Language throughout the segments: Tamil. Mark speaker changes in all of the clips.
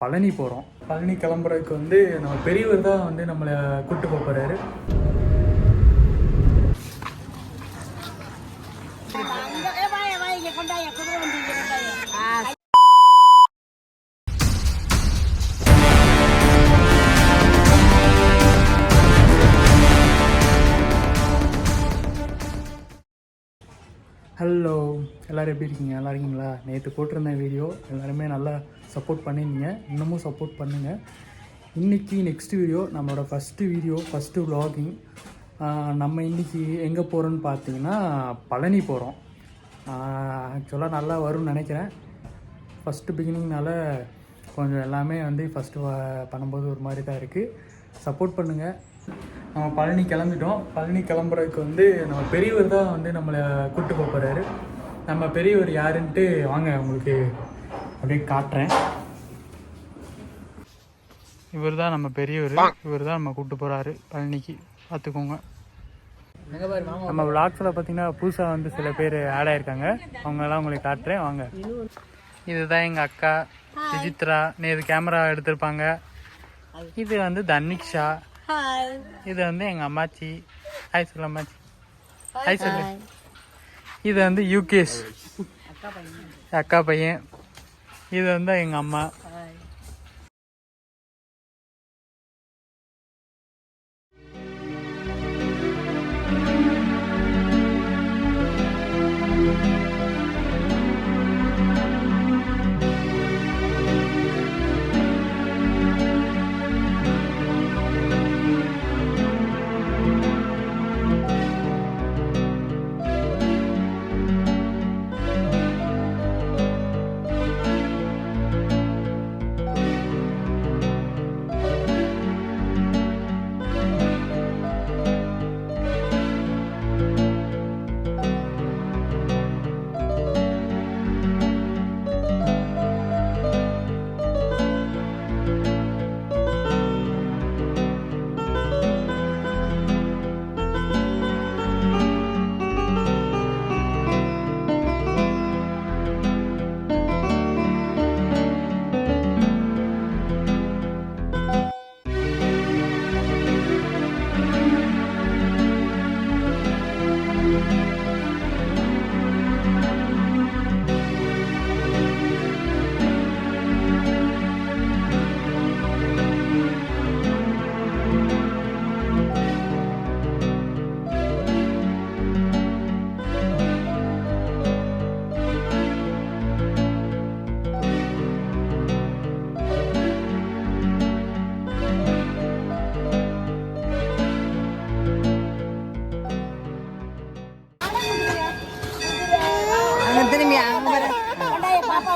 Speaker 1: பழனி போகிறோம். பழனி கிளம்புறதுக்கு வந்து நம்ம பெரியவர் தான் வந்து நம்மளை கூப்பிட்டு போகிறாரு. ஹலோ, எல்லோரும் எப்படி இருக்கீங்க? நல்லா இருக்கீங்களா? நேற்று போட்டிருந்தேன் வீடியோ, எல்லாருமே நல்லா சப்போர்ட் பண்ணியிருந்தீங்க. இன்னமும் சப்போர்ட் பண்ணுங்கள். இன்றைக்கி நெக்ஸ்ட் வீடியோ, நம்மளோட ஃபஸ்ட்டு vlogging. நம்ம இன்றைக்கி எங்கே போகிறோன்னு பார்த்தீங்கன்னா பழனி போகிறோம். ஆக்சுவலாக நல்லா வரும்னு நினைக்கிறேன். ஃபஸ்ட்டு பிகினிங்னால கொஞ்சம் எல்லாமே வந்து ஃபஸ்ட்டு பண்ணும்போது ஒரு மாதிரி தான் இருக்குது. சப்போர்ட் பண்ணுங்கள். நம்ம பழனி கிளம்பிட்டோம். பழனி கிளம்புறதுக்கு வந்து நம்ம பெரியவர் தான் வந்து நம்மளை கூப்பிட்டு போகிறாரு. நம்ம பெரியவர் யாருன்ட்டு வாங்க உங்களுக்கு அப்படியே காட்டுறேன். இவர் தான் நம்ம பெரியவர். இவர் தான் நம்ம கூப்பிட்டு போகிறாரு பழனிக்கு. பார்த்துக்கோங்க. நம்ம விளாக்ஸில் பார்த்தீங்கன்னா புதுசாக வந்து சில பேர் ஆட் ஆகிருக்காங்க. அவங்கெல்லாம் உங்களுக்கு காட்டுறேன் வாங்க. இதுதான் எங்கள் அக்கா விசித்ரா. நேற்று கேமரா எடுத்திருப்பாங்க. இது வந்து தன்னிக்ஷா. இது வந்து எங்கள் அம்மாச்சி. ஹாய் சொல்லு அம்மாச்சி. ஹாய் சொல்லு. இது வந்து யூகேஷ் அக்கா பையன். இது வந்து எங்கள் அம்மா.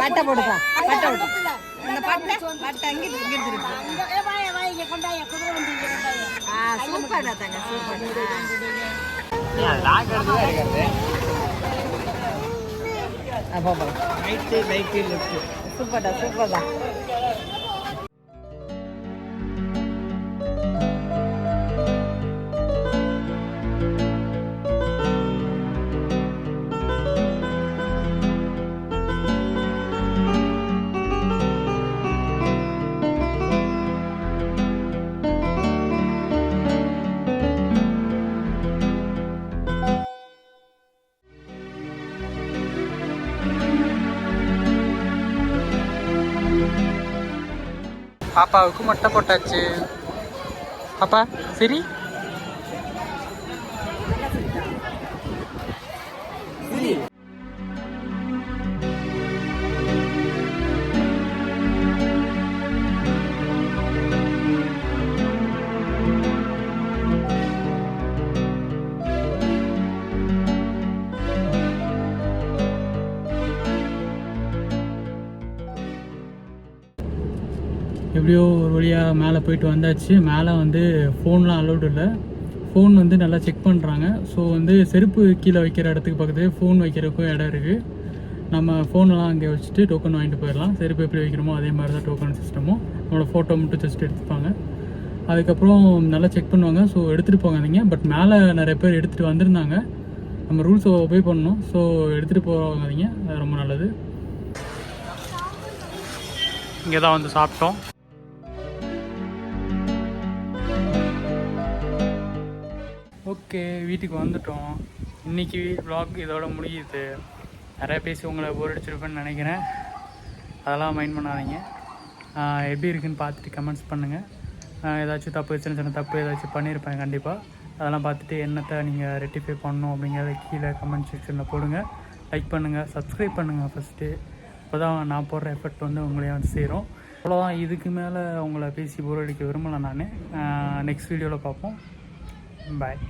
Speaker 2: பட்டை போடுப்பா, பட்டை விடு. அந்த பட்டை பட்டை அங்கே இருக்கு. சூப்பர்டா தங்க, சூப்பர். சூப்பர்டா, சூப்பர்டா.
Speaker 1: பாப்பாவுக்கு மொட்டை போட்டாச்சு. பாப்பா சரி. எப்படியோ ஒரு வழியாக மேலே போயிட்டு வந்தாச்சு. மேலே வந்து ஃபோன்லாம் அலௌடு இல்லை. ஃபோன் வந்து நல்லா செக் பண்ணுறாங்க. ஸோ வந்து செருப்பு கீழே வைக்கிற இடத்துக்கு பக்கத்துலேயே ஃபோன் வைக்கிறதுக்கும் இடம் இருக்குது. நம்ம ஃபோன்லாம் அங்கே வச்சுட்டு டோக்கன் வாங்கிட்டு போயிடலாம். செருப்பு எப்படி வைக்கிறோமோ அதே மாதிரி தான் டோக்கன் சிஸ்டமும். நம்மளோட ஃபோட்டோ மட்டும் ஜஸ்ட் எடுத்துப்பாங்க. அதுக்கப்புறம் நல்லா செக் பண்ணுவாங்க. ஸோ எடுத்துகிட்டு போகாதீங்க. பட் மேலே நிறைய பேர் எடுத்துகிட்டு வந்திருந்தாங்க. நம்ம ரூல்ஸை ஒபே பண்ணணும். ஸோ எடுத்துகிட்டு போகாதீங்க, அது ரொம்ப நல்லது. இங்கே தான் வந்து சாப்பிட்டோம். ஓகே, வீட்டுக்கு வந்துட்டோம். இன்றைக்கி vlog இதோட முடியுது. நிறைய பேசி உங்களை போர் அடிச்சிருப்பேன்னு நினைக்கிறேன். அதெல்லாம் மைண்ட் பண்ணாதீங்க. எப்படி இருக்குன்னு பார்த்துட்டு கமெண்ட்ஸ் பண்ணுங்கள். ஏதாச்சும் தப்பு, சின்ன சின்ன தப்பு ஏதாச்சும் பண்ணியிருப்பேன் கண்டிப்பாக. அதெல்லாம் பார்த்துட்டு என்னத்தை நீங்கள் ரெக்டிஃபை பண்ணணும் அப்படிங்கிறத கீழே கமெண்ட் செக்ஷனில் போடுங்க. லைக் பண்ணுங்கள், சப்ஸ்கிரைப் பண்ணுங்கள் ஃபஸ்ட்டு. அப்போ தான் நான் போடுற எஃபர்ட் வந்து உங்களையே வந்து சேரும். அவ்வளோதான். இதுக்கு மேலே உங்களை பேசி போர் அடிக்க விரும்பலை நான். நெக்ஸ்ட் வீடியோவில் பார்ப்போம். பாய்.